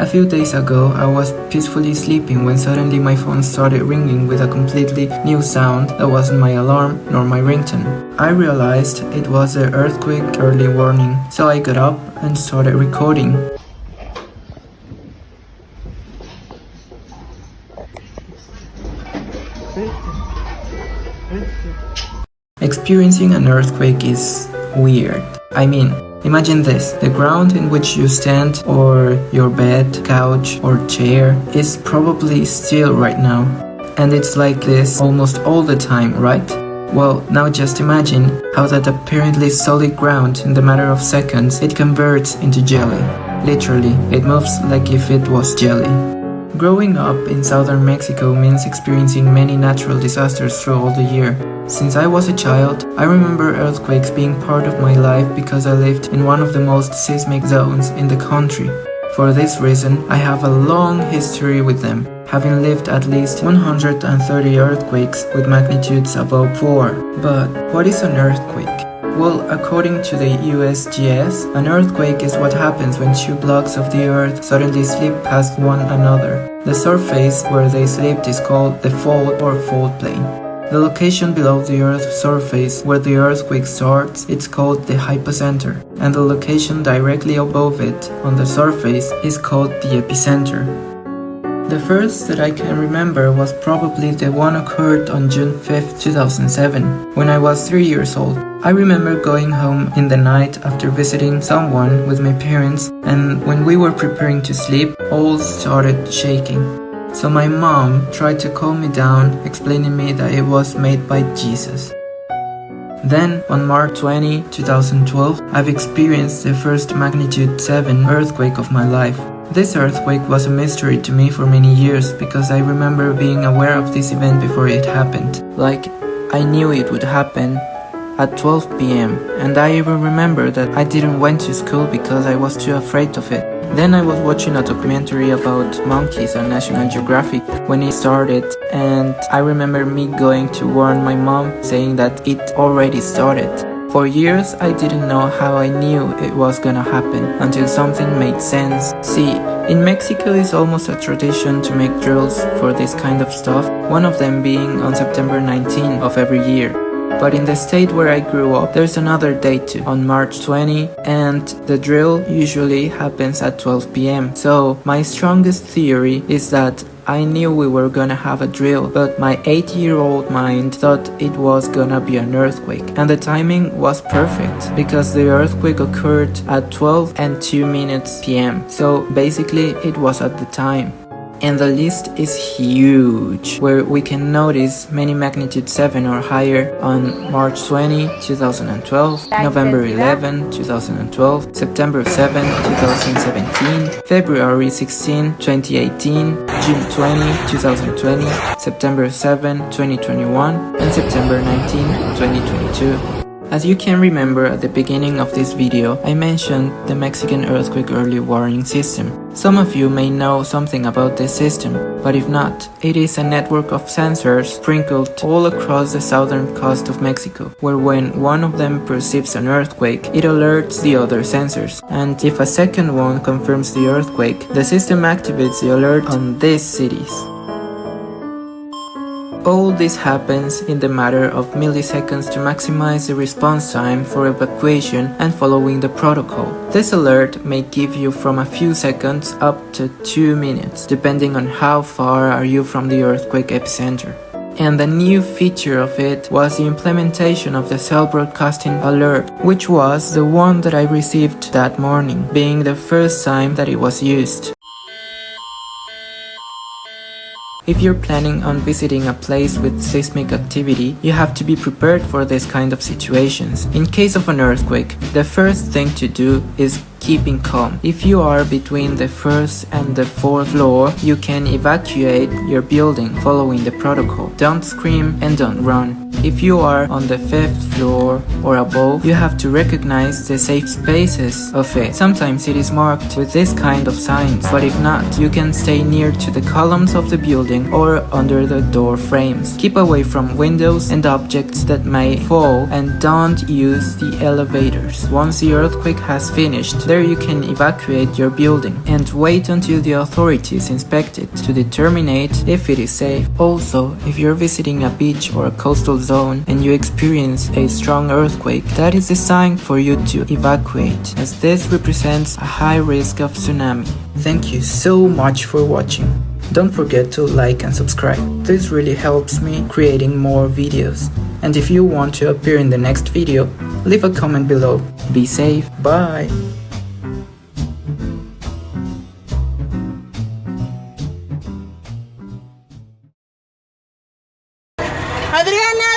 A few days ago, I was peacefully sleeping when suddenly my phone started ringing with a completely new sound that wasn't my alarm nor my ringtone. I realized it was the earthquake early warning, so I got up and started recording. Experiencing an earthquake is weird. I mean, imagine this, the ground in which you stand or your bed, couch or chair is probably still right now. And it's like this almost all the time, right? Well, now just imagine how that apparently solid ground in the matter of seconds it converts into jelly. Literally, it moves like if it was jelly. Growing up in southern Mexico means experiencing many natural disasters through all the year. Since I was a child, I remember earthquakes being part of my life because I lived in one of the most seismic zones in the country. For this reason, I have a long history with them, having lived at least 130 earthquakes with magnitudes above 4. But what is an earthquake? Well, according to the USGS, an earthquake is what happens when two blocks of the earth suddenly slip past one another. The surface where they slipped is called the fault or fault plane. The location below the Earth's surface where the earthquake starts, it's called the epicenter, and the location directly above it on the surface is called the epicenter. The first that I can remember was probably the one occurred on June 5, 2007, when I was 3 years old. I remember going home in the night after visiting someone with my parents, and when we were preparing to sleep, all started shaking. So my mom tried to calm me down, explaining me that it was made by Jesus. Then, on March 20, 2012, I've experienced the first magnitude 7 earthquake of my life. This earthquake was a mystery to me for many years because I remember being aware of this event before it happened. Like, I knew it would happen at 12 p.m. and I even remember that I didn't went to school because I was too afraid of it. Then I was watching a documentary about monkeys on National Geographic when it started, and I remember me going to warn my mom saying that it already started. For years I didn't know how I knew it was gonna happen until something made sense. See, in Mexico it's almost a tradition to make drills for this kind of stuff, one of them being on September 19 of every year. But in the state where I grew up, there's another date too, on March 20, and the drill usually happens at 12 p.m. So my strongest theory is that I knew we were gonna have a drill, but my 8-year-old mind thought it was gonna be an earthquake. And the timing was perfect, because the earthquake occurred at 12 and 2 minutes p.m. So basically it was at the time. And the list is huge, where we can notice many magnitude 7 or higher on March 20, 2012, November 11, 2012, September 7, 2017, February 16, 2018, June 20, 2020, September 7, 2021, and September 19, 2022. As you can remember at the beginning of this video, I mentioned the Mexican earthquake early warning system. Some of you may know something about this system, but if not, it is a network of sensors sprinkled all across the southern coast of Mexico, where when one of them perceives an earthquake, it alerts the other sensors, and if a second one confirms the earthquake, the system activates the alert on these cities. All this happens in the matter of milliseconds to maximize the response time for evacuation and following the protocol. This alert may give you from a few seconds up to 2 minutes, depending on how far are you from the earthquake epicenter. And the new feature of it was the implementation of the cell broadcasting alert, which was the one that I received that morning, being the first time that it was used. If you're planning on visiting a place with seismic activity, you have to be prepared for this kind of situations. In case of an earthquake, the first thing to do is keeping calm. If you are between the first and the fourth floor, you can evacuate your building following the protocol. Don't scream and don't run. If you are on the 5th floor or above, you have to recognize the safe spaces of it. Sometimes it is marked with this kind of signs, but if not, you can stay near to the columns of the building or under the door frames. Keep away from windows and objects that may fall, and don't use the elevators. Once the earthquake has finished, There you can evacuate your building and wait until the authorities inspect it to determine if it is safe. Also, if you're visiting a beach or a coastal zone and you experience a strong earthquake, that is a sign for you to evacuate, as this represents a high risk of tsunami. Thank you so much for watching. Don't forget to like and subscribe. This really helps me creating more videos. And if you want to appear in the next video, leave a comment below. Be safe. Bye. Adriana.